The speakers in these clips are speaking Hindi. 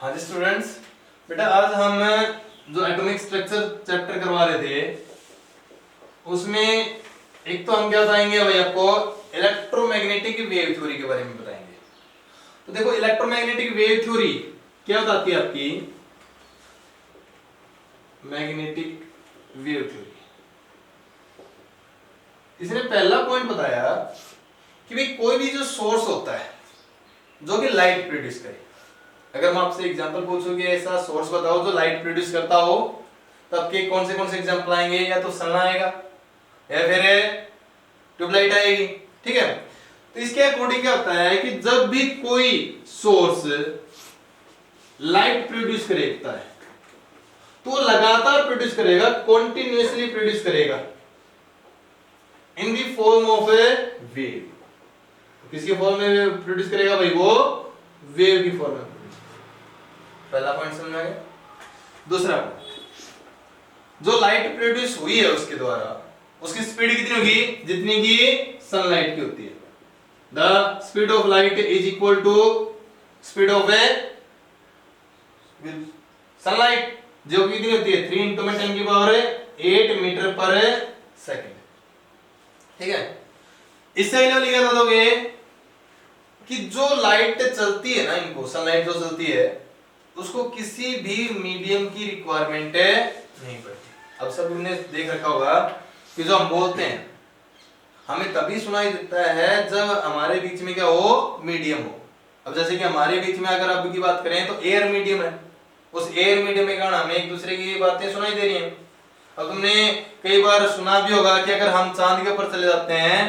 हाँ जी स्टूडेंट्स, बेटा आज हम जो एटॉमिक स्ट्रक्चर चैप्टर करवा रहे थे उसमें एक तो हम क्या बताएंगे भाई आपको इलेक्ट्रोमैग्नेटिक वेव थ्योरी के बारे में बताएंगे। तो देखो इलेक्ट्रोमैग्नेटिक वेव थ्योरी क्या बताती है आपकी मैग्नेटिक वेव थ्योरी। इसने पहला पॉइंट बताया कि भाई कोई भी जो सोर्स होता है जो कि लाइट प्रोड्यूस करे। अगर मैं आपसे एग्जांपल पूछूं कि ऐसा सोर्स बताओ जो लाइट प्रोड्यूस करता हो, तब के कौन से एग्जांपल आएंगे? या तो सन आएगा या फिर ट्यूबलाइट आएगी। ठीक है, तो इसके अकॉर्डिंग क्या होता है कि जब भी कोई सोर्स लाइट प्रोड्यूस करता है तो लगातार प्रोड्यूस करेगा, कॉन्टिन्यूअसली प्रोड्यूस करेगा in the form of A wave. किसके फॉर्म में प्रोड्यूस करेगा भाई? वो वेव की फॉर्म में। पहला पॉइंट समझ में आ गया। दूसरा पॉइंट, जो लाइट प्रोड्यूस हुई है उसके द्वारा उसकी स्पीड कितनी होगी? जितनी की सनलाइट की होती है। The speed of light is equal to speed of a sunlight, जो कि कितनी होती है 3 इंटू में 10 की पावर 8 मीटर पर सेकेंड। ठीक है, इससे पहले क्या बता दोगे कि जो लाइट चलती है ना, इनको सनलाइट जो चलती है उसको किसी भी मीडियम की रिक्वायरमेंट नहीं पड़ती। अब सब ने देख रखा होगा कि जो हम बोलते हैं हमें तभी सुनाई देता है जब हमारे बीच में क्या हो? मीडियम हो। अब जैसे कि हमारे बीच में अगर अब की बात करें तो एयर मीडियम है, उस एयर मीडियम के कारण हमें एक दूसरे की बातें सुनाई दे रही हैं। अब तुमने कई बार सुना भी होगा कि अगर हम चांद के ऊपर चले जाते हैं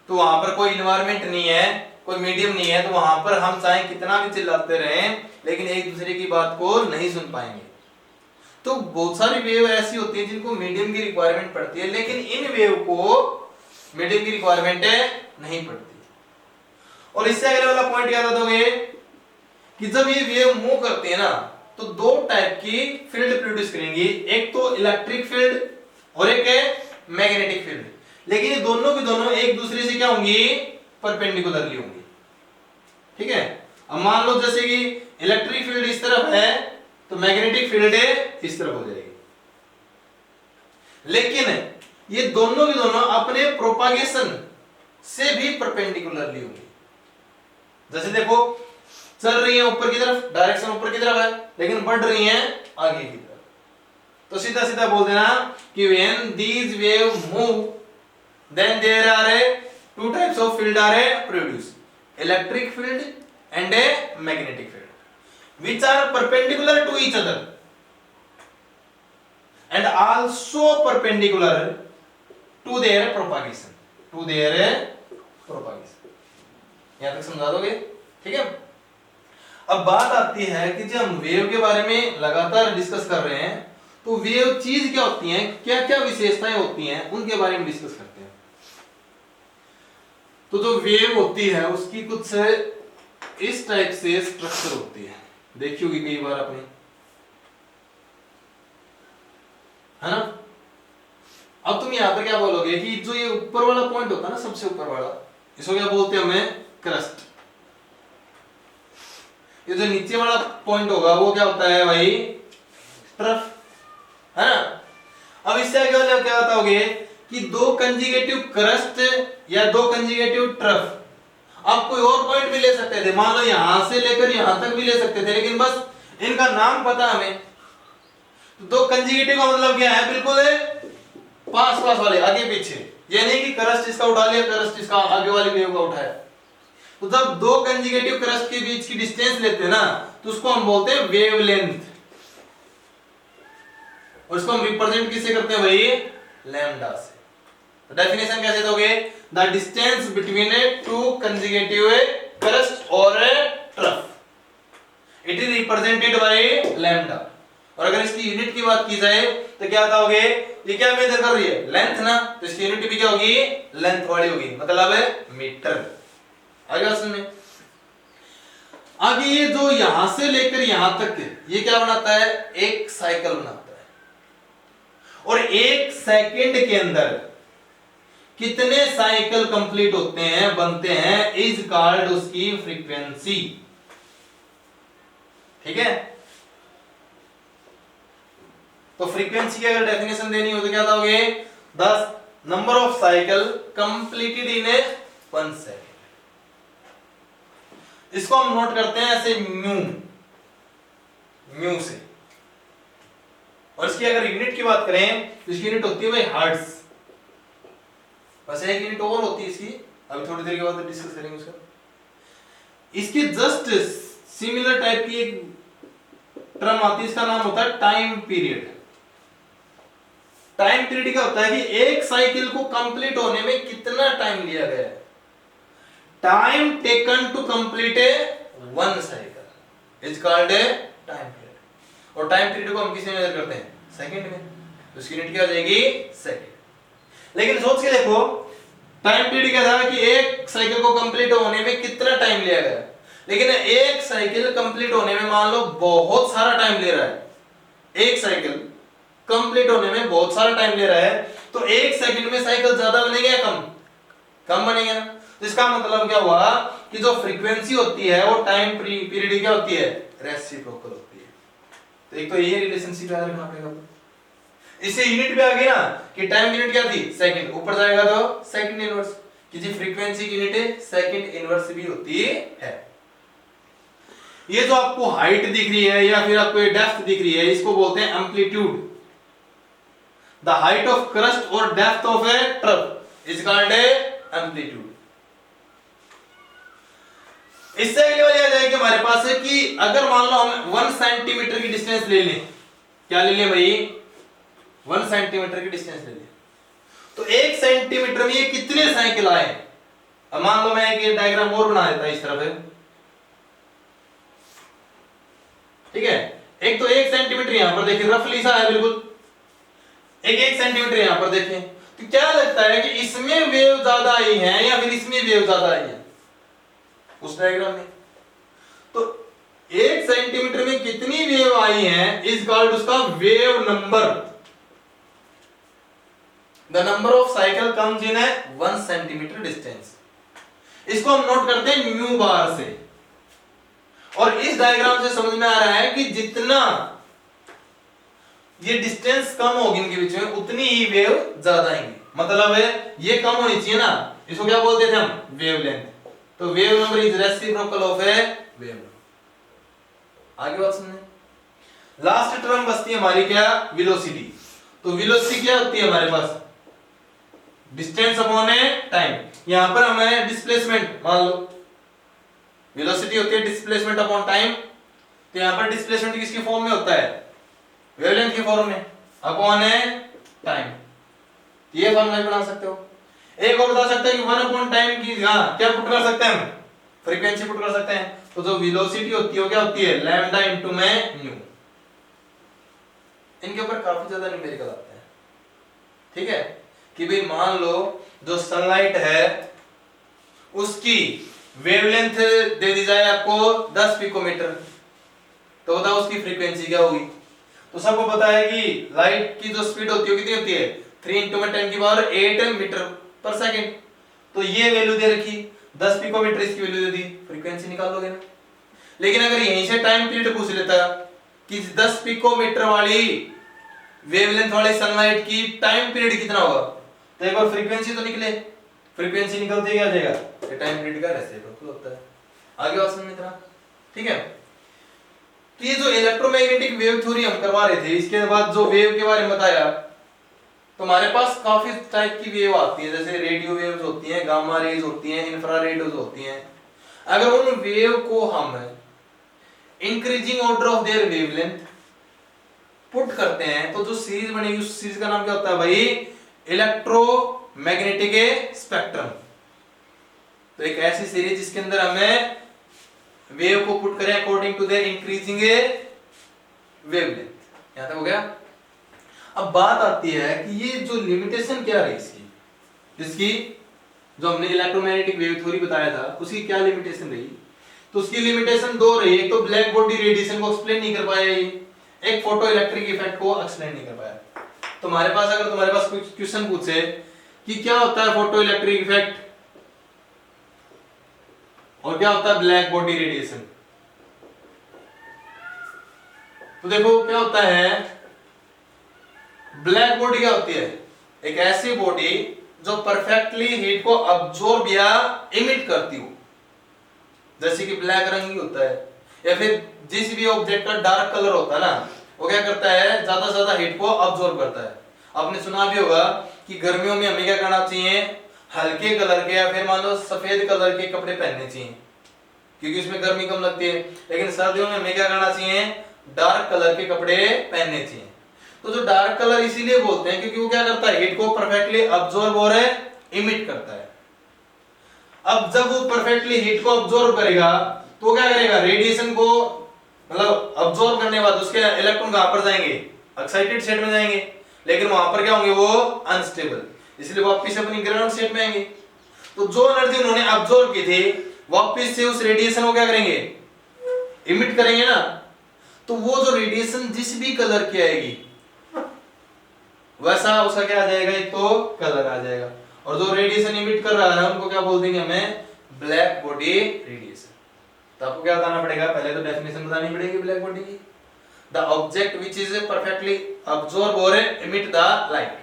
तो वहां पर कोई इन्वायरमेंट नहीं है, कोई मीडियम नहीं है, तो वहां पर हम चाहे कितना भी चिल्लाते रहें लेकिन एक दूसरे की बात को नहीं सुन पाएंगे। तो बहुत सारी वेव ऐसी होती है जिनको मीडियम की रिक्वायरमेंट पड़ती है, लेकिन इन वेव को मीडियम की रिक्वायरमेंट नहीं पड़ती। और इससे अगले वाला पॉइंट याद रखोगे कि जब ये वेव मूव करते हैं ना तो दो टाइप की फील्ड प्रोड्यूस करेंगी, एक तो इलेक्ट्रिक फील्ड और एक है मैग्नेटिक फील्ड। लेकिन ये दोनों की दोनों एक दूसरे से क्या होंगी? परपेंडिकुलरली होंगी। ठीक है, अब मान लो जैसे कि इलेक्ट्रिक फील्ड इस तरफ है तो मैग्नेटिक फील्ड इस तरफ हो जाएगी, लेकिन ये दोनों की दोनों अपने प्रोपागेशन से भी परपेंडिकुलरली होंगी। जैसे देखो चल रही है ऊपर की तरफ, डायरेक्शन ऊपर की तरफ है, लेकिन बढ़ रही है आगे की तरफ। तो सीधा सीधा बोल देना कि when these wave move then there are two types of field are produced, electric field and a magnetic field which are perpendicular to each other and also perpendicular to their propagation, यहां तक समझा दोगे? ठीक है, अब बात आती है कि जब हम वेव के बारे में लगातार डिस्कस कर रहे हैं तो वेव चीज क्या होती है, क्या क्या विशेषताएं होती हैं, उनके बारे में डिस्कस करते हैं। तो जो वेव होती है उसकी कुछ इस टाइप से स्ट्रक्चर होती है, देखी होगी कई बार आपने, है ना। अब तुम यहां पर क्या बोलोगे कि जो ये ऊपर वाला पॉइंट होता है ना, सबसे ऊपर वाला, इसको क्या बोलते हैं? हमें क्रस्ट। ये जो नीचे वाला पॉइंट होगा वो क्या होता है भाई? ट्रफ, है ना। अब इससे आगे वाले क्या बताओगे कि दो कंजुगेटिव क्रस्ट या दो कंजुगेटिव ट्रफ। आप कोई और पॉइंट भी ले सकते थे, मान लो यहां से लेकर यहां तक भी ले सकते थे, लेकिन बस इनका नाम पता हमें। तो दो कंजुगेटिव का मतलब क्या है? बिल्कुल पास पास वाले, आगे पीछे। ये नहीं कि क्रस्ट इसका उठा लिया, क्रस्ट इसका आगे वाली वेव का उठाया। तो जब दो कंजुगेटिव क्रस्ट के बीच की डिस्टेंस लेते हैं ना तो उसको हम बोलते हैं वेवलेंथ, और इसको हम रिप्रेजेंट किससे करते हैं भाई? लैम्डा से। तो डेफिनेशन कैसे दोगे? The distance between two conjugative crest और trough, it is represented by lambda. और अगर इसकी यूनिट की बात की जाए तो क्या बताओगे? ये क्या मेजर कर रही है? लेंथ ना, तो इसकी यूनिट भी क्या होगी? लेंथ वाली होगी, मतलब मीटर। आगे सुनिए, आगे ये जो यहां से लेकर यहां तक ये क्या बनाता है? एक साइकिल बनाता है, और एक सेकंड के अंदर कितने साइकिल कंप्लीट होते हैं, बनते हैं, इज कॉल्ड उसकी फ्रीक्वेंसी। ठीक है। तो फ्रीक्वेंसी की अगर डेफिनेशन देनी हो तो क्या दोगे, 10 number of cycle completed in A 1 second. इसको हम नोट करते हैं ऐसे म्यू से। और इसकी अगर यूनिट की बात करें तो इसकी यूनिट होती है भाई हर्ट्ज। बस एक यूनिट और होती है इसकी, अभी थोड़ी देर के बाद डिस्कस करेंगे उसका। इसकी जस्ट सिमिलर टाइप की एक टर्म आती है, इसका नाम होता है टाइम पीरियड। टाइम पीरियड क्या होता है कि एक साइकिल को कंप्लीट होने में कितना टाइम लिया गया है, time taken to complete a 1 cycle is called a time period. और टाइम पीरियड को हम किस में मेजर करते हैं, सेकंड में। तो इसकी यूनिट क्या हो जाएगी, सेकंड। लेकिन सोच के देखो, टाइम पीरियड क्या था कि एक साइकिल को कंप्लीट होने में कितना टाइम लिया गया, लेकिन एक साइकिल कंप्लीट होने में मान लो बहुत सारा टाइम ले रहा है। एक साइकिल कंप्लीट होने में बहुत सारा टाइम ले रहा है, तो एक सेकंड में साइकिल ज्यादा बनेगा या कम, कम बनेगा ना। तो इसका मतलब क्या हुआ कि जो फ्रीक्वेंसी होती है वो टाइम पीरियड क्या होती है, रेसिप्रोकल होती है। तो एक तो ये रिलेशनशिप याद रखना पड़ेगा। इससे यूनिट भी आ गई ना कि टाइम यूनिट क्या थी, सेकंड, ऊपर जाएगा तो सेकंड इनवर्स, कि जी फ्रीक्वेंसी की यूनिट सेकंड इनवर्स भी होती है। ये जो आपको हाइट दिख रही है या फिर आपको ये डेप्थ दिख रही है, इसको बोलते हैं amplitude. The height of crest और depth of a trough is called a amplitude. इससे अगली वाली आ जाएगी हमारे पास है कि अगर मान लो हम 1 सेंटीमीटर की डिस्टेंस ले लें, क्या ले लें भाई, 1 सेंटीमीटर की डिस्टेंस ले लें, तो 1 सेंटीमीटर में ये कितने साइकिल आए। अब मान लो मैं एक डायग्राम और बना देता इस तरफ है, ठीक है। एक तो 1 सेंटीमीटर यहां पर देखिए, रफली सा है बिल्कुल, एक सेंटीमीटर यहां पर देखें, तो क्या लगता है कि इसमें वेव ज्यादा आई है या फिर इसमें वेव ज्यादा आई है उस डायग्राम में। तो 1 सेंटीमीटर में कितनी वेव आई है इज कॉल्ड उसका wave number. The number of cycle comes in A 1 centimetre distance. इसको हम नोट करते हैं म्यू बार से। और इस डायग्राम से समझ में आ रहा है कि जितना ये डिस्टेंस कम होगी इनके बीच में, उतनी ही वेव ज्यादा आएंगी। मतलब है ये कम होनी चाहिए ना, इसको क्या बोलते थे हम, वेवलेंथ। तो wave number is reciprocal of A wave number. आगे बात सुनने। लास्ट टर्म बचती है हमारी क्या, वेलोसिटी। तो वेलोसिटी क्या होती है हमारे पास, डिस्टेंस अपॉन ए टाइम। यहां पर हमें डिस्प्लेसमेंट मान लो, वेलोसिटी होती है डिस्प्लेसमेंट अपॉन टाइम। तो यहां पर डिस्प्लेसमेंट किसकी फॉर्म में होता है, वेवलेंथ की फॉर्म में, अपॉन ए टाइम। ये फॉर्मूला बना सकते हो। एक और बता सकते हैं कि 1 अपॉन टाइम की क्या पुट कर सकते हैं हम, फ्रीक्वेंसी पुट कर सकते हैं। तो जो वेलोसिटी होती है वो क्या होती है, लैम्डा इनटू में न्यू। इनके ऊपर काफी ज्यादा न्यूमेरिकल आते हैं, ठीक है। कि भाई मान लो जो सनलाइट है उसकी वेवलेंथ दे दी जाए आपको 10 पिकोमीटर, तो बताओ उसकी फ्रीक्वेंसी क्या होगी। तो सबको पता है कि लाइट की जो स्पीड होती है कितनी होती है, 3 × 10⁸ मीटर पर सेकंड। तो ये वैल्यू दे रखी 10 पिकोमीटर, इसकी वैल्यू दे दी, फ्रीक्वेंसी निकाल लोगे ना। लेकिन अगर यहीं से टाइम पीरियड पूछ लेता कि 10 पिकोमीटर वाली वेवलेंथ वाली सनलाइट की टाइम पीरियड कितना होगा, तो एक बार फ्रीक्वेंसी तो निकले, फ्रीक्वेंसी निकलते क्या आ जाएगा, ये टाइम पीरियड का रेसिप्रोकल होता है। आगे बात समझ में इतना, ठीक है। तो ये जो इलेक्ट्रोमैग्नेटिक वेव थ्योरी हम करवा रहे थे, इसके बाद जो वेव के बारे में बताया, तो हमारे पास काफी टाइप की वेव आती है, जैसे रेडियो वेव्स होती हैं, गामा रेज होती हैं, इंफ्रारेड होती हैं। अगर उन वेव को हम increasing order of their wavelength put करते हैं, तो जो सीरीज बनेगी उस सीरीज का नाम क्या होता है भाई, इलेक्ट्रोमैग्नेटिक स्पेक्ट्रम। तो एक ऐसी सीरीज जिसके अंदर हमें वेव को पुट करें according to their increasing wavelength. यहां तक हो गया। अब बात आती है कि ये जो लिमिटेशन क्या रही इसकी जो हमने इलेक्ट्रोमैग्नेटिक वेव थ्योरी बताया था उसकी क्या लिमिटेशन रही। तो उसकी लिमिटेशन दो रही, एक तो ब्लैक बॉडी रेडिएशन को एक्सप्लेन नहीं कर पाया ये, एक फोटो इलेक्ट्रिक इफेक्ट को एक्सप्लेन नहीं कर पाया। तो हमारे पास अगर तुम्हारे पास कोई क्वेश्चन पूछे कि क्या होता है फोटो इलेक्ट्रिक इफेक्ट और क्या होता है ब्लैक बॉडी रेडिएशन, तो देखो क्या होता है, ब्लैक बॉडी क्या होती है, एक ऐसी बॉडी जो परफेक्टली हीट को अब्जॉर्ब या इमिट करती हो, जैसे कि ब्लैक रंग ही होता है, या फिर जिस भी ऑब्जेक्ट का डार्क कलर होता है ना, वो क्या करता है, ज्यादा से ज्यादा हीट को अब्जॉर्ब करता है। आपने सुना भी होगा कि गर्मियों में हमें क्या करना चाहिए, हल्के कलर के या फिर मान लो सफेद कलर के कपड़े पहनने चाहिए, क्योंकि उसमें गर्मी कम लगती है। लेकिन सर्दियों में हमें क्या करना चाहिए, डार्क कलर के कपड़े पहनने चाहिए। तो जो डार्क कलर इसीलिए बोलते हैं क्योंकि वो क्या करता है, हीट को परफेक्टली अब्जॉर्ब और इमिट करता है। अब जब वो परफेक्टली हीट को अब्जॉर्ब करेगा तो क्या करेगा, रेडिएशन को मतलब अब्जॉर्ब करने के बाद उसके इलेक्ट्रॉन कहां पर जाएंगे, एक्साइटेड स्टेट में जाएंगे, लेकिन वहां पर क्या होंगे, वो अनस्टेबल, इसलिए वापस अपनी ग्राउंड स्टेट में आएंगे। तो जो एनर्जी उन्होंने अब्जॉर्ब की थी वापस से उस रेडिएशन को क्या करेंगे, इमिट करेंगे ना। तो वो जो रेडिएशन जिस भी कलर की आएगी वैसा उसका क्या आ जाएगा, एक तो कलर आ जाएगा। और जो रेडिएशन इमिट कर रहा है उनको क्या बोल देंगे हमें, ब्लैक बॉडी रेडिएशन। तो आपको क्या बताना पड़ेगा, पहले तो डेफिनेशन बतानी पड़ेगी ब्लैक बॉडी की, the object which is perfectly absorb और इमिट द लाइट।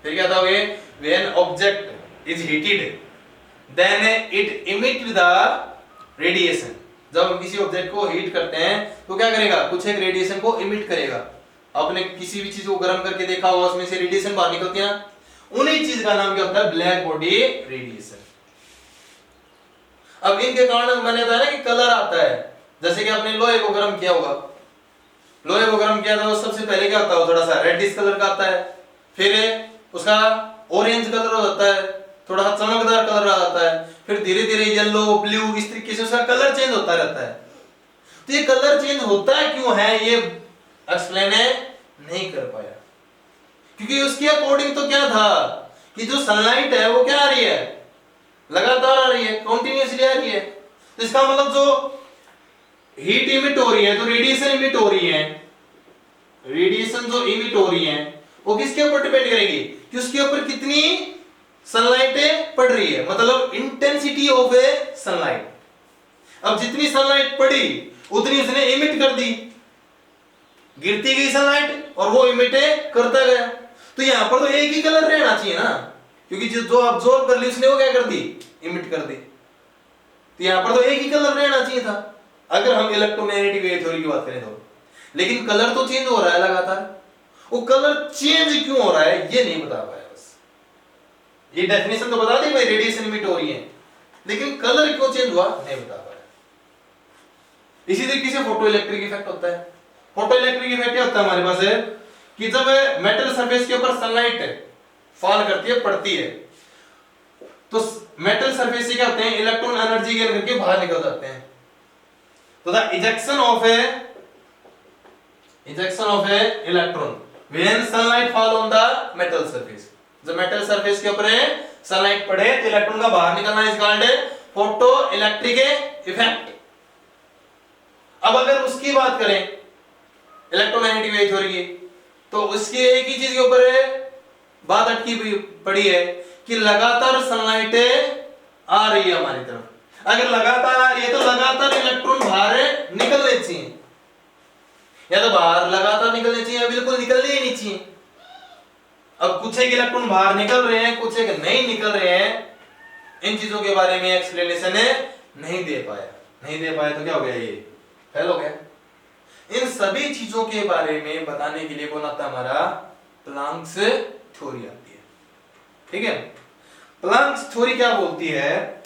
फिर क्या बताओगे, when object is heated then it emit the radiation. जब हम किसी ऑब्जेक्ट को हीट करते हैं तो क्या करेगा, कुछ एक रेडिएशन को इमिट करेगा। आपने किसी भी चीज को गर्म करके देखा होगा, उसमें से रेडिएशन बाहर निकलती है ना, उन्हीं चीज का नाम क्या होता है, ब्लैक बॉडी रेडिएशन। अब इनके कारण मैंने बताया ना कि कलर आता है, जैसे कि आपने लोहे को गर्म किया होगा, लोहे को गर्म किया था सबसे पहले क्या होता है, थोड़ा सा रेडिश कलर का आता है, फिर उसका ऑरेंज कलर हो जाता है, थोड़ा सा चमकदार कलर आ जाता है, फिर धीरे धीरे येलो ब्लू इस तरीके से उसका कलर चेंज होता रहता है। तो ये कलर चेंज होता है क्यों है, ये एक्सप्लेन नहीं कर पाया, क्योंकि उसके अकॉर्डिंग तो क्या था कि जो सनलाइट है वो क्या आ रही है, लगातार आ रही है, कंटिन्यूअसली आ रही है। तो इसका मतलब जो हीट इमिट हो रही है, तो रेडिएशन इमिट हो रही है, रेडिएशन जो इमिट हो रही है वो किसके ऊपर डिपेंड करेगी, कि उसके ऊपर कितनी सनलाइट पड़ रही है, मतलब इंटेंसिटी ऑफ ए सनलाइट। अब जितनी सनलाइट पड़ी उतनी उसने इमिट कर दी, गिरती गई सनलाइट और वो इमिट करता गया। तो यहां पर तो एक ही कलर रहना चाहिए ना, क्योंकि जो अब्सॉर्ब कर ली उसने वो क्या कर दी, इमिट कर दी। तो यहां पर तो एक ही कलर रहना चाहिए था अगर हम इलेक्ट्रोमैग्नेटिक वेव थ्योरी की बात करें तो। लेकिन कलर तो चेंज हो रहा है लगातार, वो कलर चेंज क्यों हो रहा है ये नहीं बता पाया। बस ये डेफिनेशन तो बता दी भाई, रेडिएशन इमिट हो रही है, लेकिन कलर क्यों चेंज हुआ नहीं बता पाया। इसी तरीके से फोटो इलेक्ट्रिक इफेक्ट होता है। फोटो इलेक्ट्रिक इफेक्ट क्या होता है हमारे पास है कि जब मेटल सरफेस के ऊपर सनलाइट फॉल करती है, पड़ती है, तो मेटल सरफेस से क्या होते हैं, इलेक्ट्रॉन एनर्जी गेन करके बाहर निकल जाते हैं। तो the ejection of a electron when sunlight fall on the metal surface, जब मेटल सरफेस के ऊपर सनलाइट पड़े तो इलेक्ट्रॉन का बाहर निकलना is called photo electric effect. अब अगर उसकी बात करें इलेक्ट्रोमैग्नेटिक वेव थ्योरी की, तो उसकी एक ही चीज के ऊपर बात अटकी पड़ी है कि लगातार सनलाइट आ रही है हमारी तरफ। अगर लगातार आ रही है तो लगातार इलेक्ट्रॉन बाहर निकलने चाहिए, या तो बाहर लगातार निकलने चाहिए या बिल्कुल निकलने ही नहीं चाहिए। अब कुछ एक इलेक्ट्रॉन बाहर निकल रहे हैं, कुछ एक नहीं निकल रहे हैं, इन चीजों के बारे में एक्सप्लेनेशन नहीं दे पाया तो क्या हो गया, ये फेल हो गया। इन सभी चीजों के बारे में बताने के लिए कौन आता है, हमारा प्लांक्स थ्योरी आती है। ठीक है, प्लांक्स थ्योरी क्या बोलती है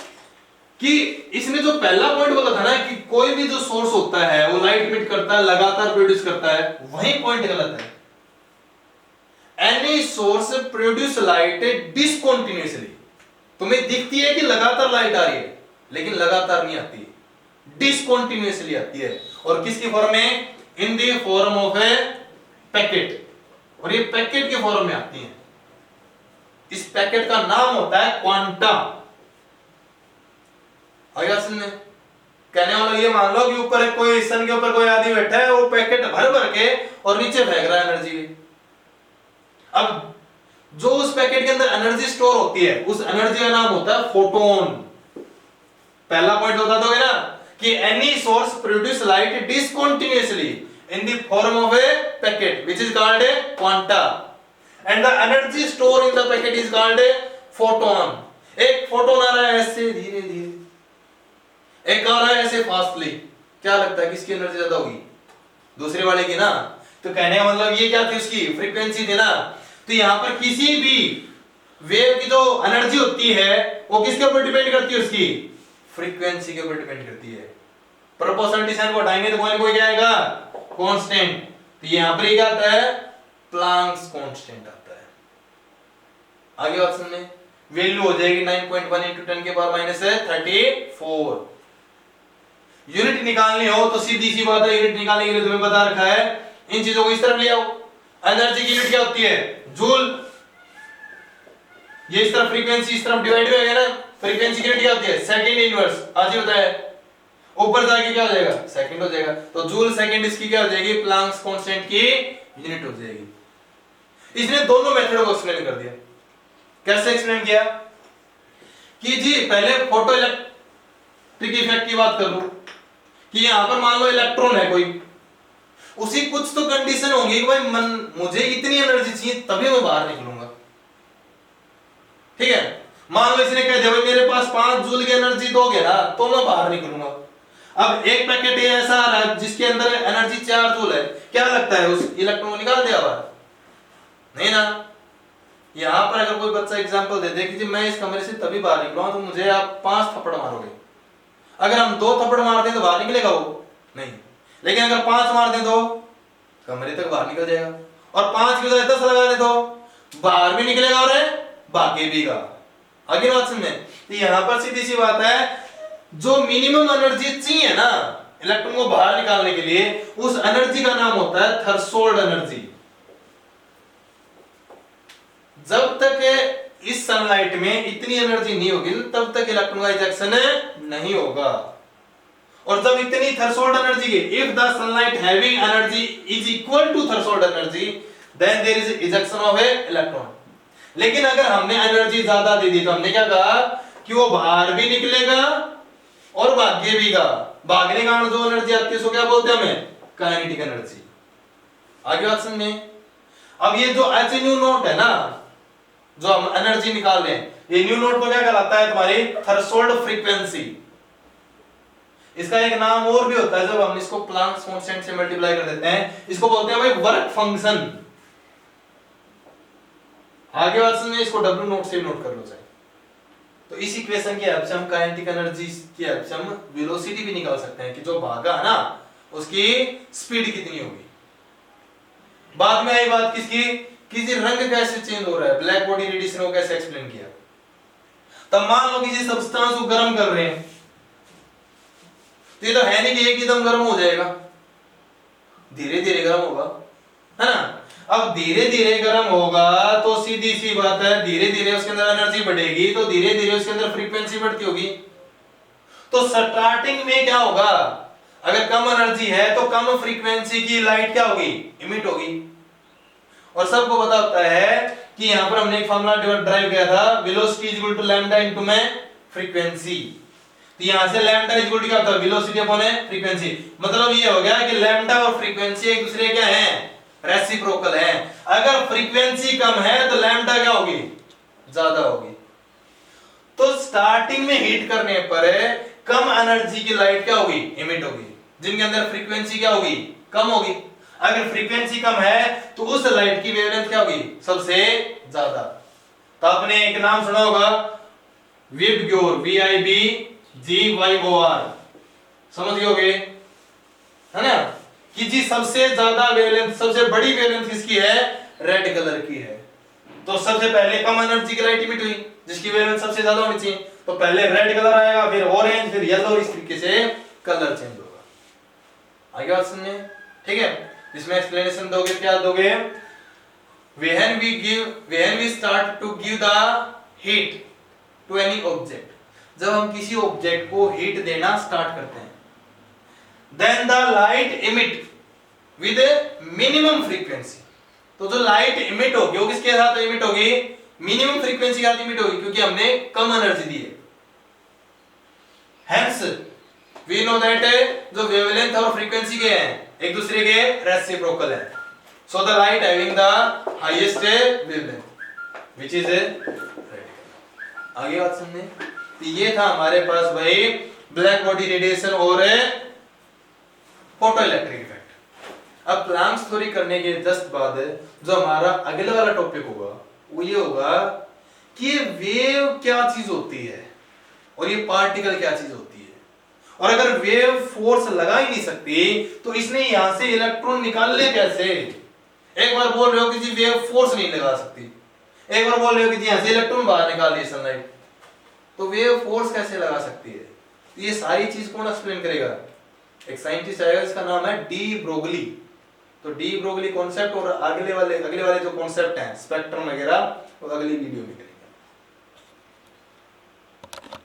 कि इसने जो पहला पॉइंट बोला था ना कि कोई भी जो सोर्स होता है वो लाइट इमिट करता है, लगातार प्रोड्यूस करता है, वही पॉइंट गलत है। Any source produce light discontinuously. तुम्हें दिखती है कि लगातार लाइट आ रही है, लेकिन लगातार नहीं आती, डिसकंटिन्यूअसली आती है। और किसकी फॉर्म में, in the form of A packet, और ये पैकेट के फॉर्म में आती है। इस पैकेट का नाम होता है क्वांटम। आया सुनने, कहने वाला ये मान लो कि ऊपर कोई सन के ऊपर कोई आदमी बैठा है, वो पैकेट भर भर के और नीचे फेंक रहा है एनर्जी। अब जो उस पैकेट के अंदर एनर्जी स्टोर होती है, उस एनर्जी का नाम होता है फोटोन। पहला पॉइंट होता था ना कि any source produce light discontinuously in the form of a packet which is called a quanta, and the energy stored in the packet is called a photon. एक फोटोन आ रहा है ऐसे धीरे धीरे, एक आ रहा है ऐसे फास्टली, क्या लगता है किसकी एनर्जी ज्यादा होगी? दूसरे वाले की ना। तो कहने का मतलब ये क्या थी, उसकी फ्रीक्वेंसी थी ना। तो यहाँ पर किसी भी वेव की जो एनर्जी होती है वो किसके ऊपर डिपेंड करती है? उसकी फ्रीक्वेंसी के ऊपर डिपेंड करती है। प्रोपोर्शनलिटी साइन को हटाएंगे तो कोई क्या आएगा? कांस्टेंट। तो यहाँ पर क्या आता है? प्लांक्स कांस्टेंट आता है। आगे बात सुनने, वैल्यू हो जाएगी 9.1 × 10⁻34। यूनिट निकालनी हो तो सीधी सी बात है, यूनिट निकालने के लिए तुम्हें बता रखा है, इन चीजों को इस तरफ ले आओ। एनर्जी की यूनिट क्या होती है? जूल। ये इस तरफ फ्रीक्वेंसी इस तरफ डिवाइड हो गया ना, फ्रीक्वेंसी की यूनिट क्या होती है? Second inverse. आज ही बताया, ऊपर जाके क्या हो जाएगा? सेकंड हो जाएगा। तो जूल सेकंड इसकी क्या हो जाएगी? प्लांक्स कांस्टेंट की यूनिट हो जाएगी। इसने दोनों मेथडों को एक्सप्लेन कर दिया। कैसे एक्सप्लेन किया कि जी पहले फोटो इलेक्ट्रिक इफेक्ट की बात कर लूं कि यहां पर मान लो इलेक्ट्रॉन है कोई, उसी कुछ तो कंडीशन होगी कि भाई मुझे इतनी एनर्जी चाहिए तभी मैं बाहर निकलूंगा। ठीक है, मान लो इसने कह दिया भाई मेरे पास 5 जूल की एनर्जी दोगे ना तो मैं बाहर निकलूंगा। अब एक पैकेट ऐसा आ रहा है जिसके अंदर एनर्जी 4 जूल है, क्या लगता है उस इलेक्ट्रॉन को निकाल दिया बाहर? नहीं ना। यहां पर अगर कोई बच्चा एग्जांपल दे दे कि जी मैं इस कमरे से तभी बाहर निकलूंगा तो मुझे आप 5 थप्पड़ मारोगे, अगर हम 2 थप्पड़ मार दें तो बाहर निकलेगा वो? नहीं। लेकिन अगर 5 मार दें तो कमरे तक बाहर निकल जाएगा, और 5 की बजाय 10 लगा दें तो बाहर भी निकलेगा और भागे भी गा। आगे बात समझे? तो यहां पर सीधी सी बात है, जो मिनिमम एनर्जी चाहिए ना इलेक्ट्रॉन को बाहर निकालने के लिए, उस एनर्जी का नाम होता है थ्रेशोल्ड एनर्जी। जब तक इस सनलाइट में इतनी एनर्जी नहीं होगी तब तक इलेक्ट्रॉन का इजेक्शन नहीं होगा। और जब इतनी थ्रेशोल्ड एनर्जी की, if the sunlight having energy is equal to threshold energy then there is ejection of a electron. लेकिन अगर हमने एनर्जी ज्यादा दे दी तो हमने क्या कहा कि वो बाहर भी निकलेगा और भागे भी गा। भागने का जो एनर्जी आती है उसको क्या बोलते हैं? हमें काइनेटिक एनर्जी। आगे बात समझे? अब ये जो h न्यू नॉट है ना, जो हम एनर्जी निकाल रहे हैं, ये न्यू नॉट को क्या कहलाता है? तुम्हारी थ्रेशोल्ड फ्रीक्वेंसी। इसका एक नाम और भी होता है, जब हम इसको प्लांक्स कांस्टेंट से मल्टीप्लाई कर देते हैं, इसको बोलते हैं भाई वर्क फंक्शन। आगे बात सुनिए, इसको W नोट से नोट कर लो चाहे तो। इस इक्वेशन की हेल्प से हम काइनेटिक एनर्जी की हेल्प से हम वेलोसिटी भी निकाल सकते हैं कि जो भागा है ना उसकी स्पीड कितनी होगी। बाद में आई बात किसकी? किसी रंग कैसे चेंज हो रहा है, ब्लैक बॉडी रेडिएशन को कैसे एक्सप्लेन किया। तब मान लो किसी सब्सटेंस को गर्म कर रहे हैं तो ये तो है नहीं कि एकदम गर्म हो जाएगा, धीरे धीरे गर्म होगा, है ना। अब धीरे धीरे गर्म होगा तो सीधी सी बात है, धीरे धीरे उसके अंदर एनर्जी बढ़ेगी तो धीरे धीरे उसके अंदर फ्रीक्वेंसी बढ़ती होगी। तो स्टार्टिंग में क्या होगा? अगर कम एनर्जी है तो कम फ्रीक्वेंसी की लाइट क्या होगी? इमिट होगी। और सबको पता होता है कि यहां पर हमने एक फार्मूला ड्राइव किया था, velocity is equal to lambda into में फ्रीक्वेंसी। तो यहां से लैम्डा इज इक्वल टू क्या होता है? Velocity upon frequency. मतलब ये हो गया कि लैम्डा और फ्रीक्वेंसी एक दूसरे क्या है? रेसिप्रोकल है। अगर फ्रीक्वेंसी कम है तो लैम्डा क्या होगी? ज्यादा होगी। तो स्टार्टिंग में हीट करने पर कम एनर्जी की लाइट क्या होगी? इमिट होगी, जिनके अंदर फ्रीक्वेंसी क्या होगी? कम होगी। अगर फ्रीक्वेंसी कम है तो उस लाइट की वेवलेंथ क्या होगी? सबसे ज्यादा। तो आपने एक नाम सुना होगा विबग्योर, VIBGYOR, समझ गए है ना, कि जी सबसे ज्यादा वेवलेंथ, सबसे बड़ी वेवलेंथ किसकी है? रेड कलर की है। तो सबसे पहले कम एनर्जी की लाइट इमिट हुई जिसकी वेवलेंथ सबसे ज्यादा होनी चाहिए, तो पहले रेड कलर आएगा, फिर ऑरेंज, फिर येलो, इस तरीके से कलर चेंज होगा। आगे बात सुनिए, ठीक है। इसमें एक्सप्लेनेशन दोगे, क्या दोगे? when we start to give the heat to any object, जब हम किसी ऑब्जेक्ट को हीट देना स्टार्ट करते हैं, then the light emit with a minimum frequency, तो जो लाइट इमिट होगी वो किसके साथ इमिट होगी? मिनिमम फ्रीक्वेंसी के साथ इमिट होगी, क्योंकि हमने कम एनर्जी दी है। Hence we know that जो वेवलेंथ और फ्रीक्वेंसी के हैं एक दूसरे के रेसिप्रोकल है। So the light having the highest wavelength which is radical. आगे बात समझे। तो ये था हमारे पास भाई ब्लैक बॉडी रेडिएशन और फोटो इलेक्ट्रिक इफेक्ट। अब प्लैंक्स थ्योरी करने के जस्ट बाद जो हमारा अगले वाला टॉपिक होगा वो ये होगा कि वेव क्या चीज होती है और ये पार्टिकल क्या चीज होती है। और अगर वेव फोर्स लगा ही नहीं सकती तो इसने यहां से इलेक्ट्रॉन निकालने कैसे। एक बार बोल रहे हो कि जी वेव फोर्स नहीं लगा सकती, एक बार बोल रहे हो कि जी यहां से इलेक्ट्रॉन बाहर निकाल दिए सनलाइट, तो वेव फोर्स कैसे लगा सकती है। तो ये सारी चीज कौन एक्सप्लेन करेगा, एक साइंटिस्ट आएगा जिसका नाम है डी ब्रोगली। तो डी ब्रोगली कॉन्सेप्ट और अगले वाले जो कॉन्सेप्ट हैं स्पेक्ट्रम वगैरह वो अगली वीडियो में।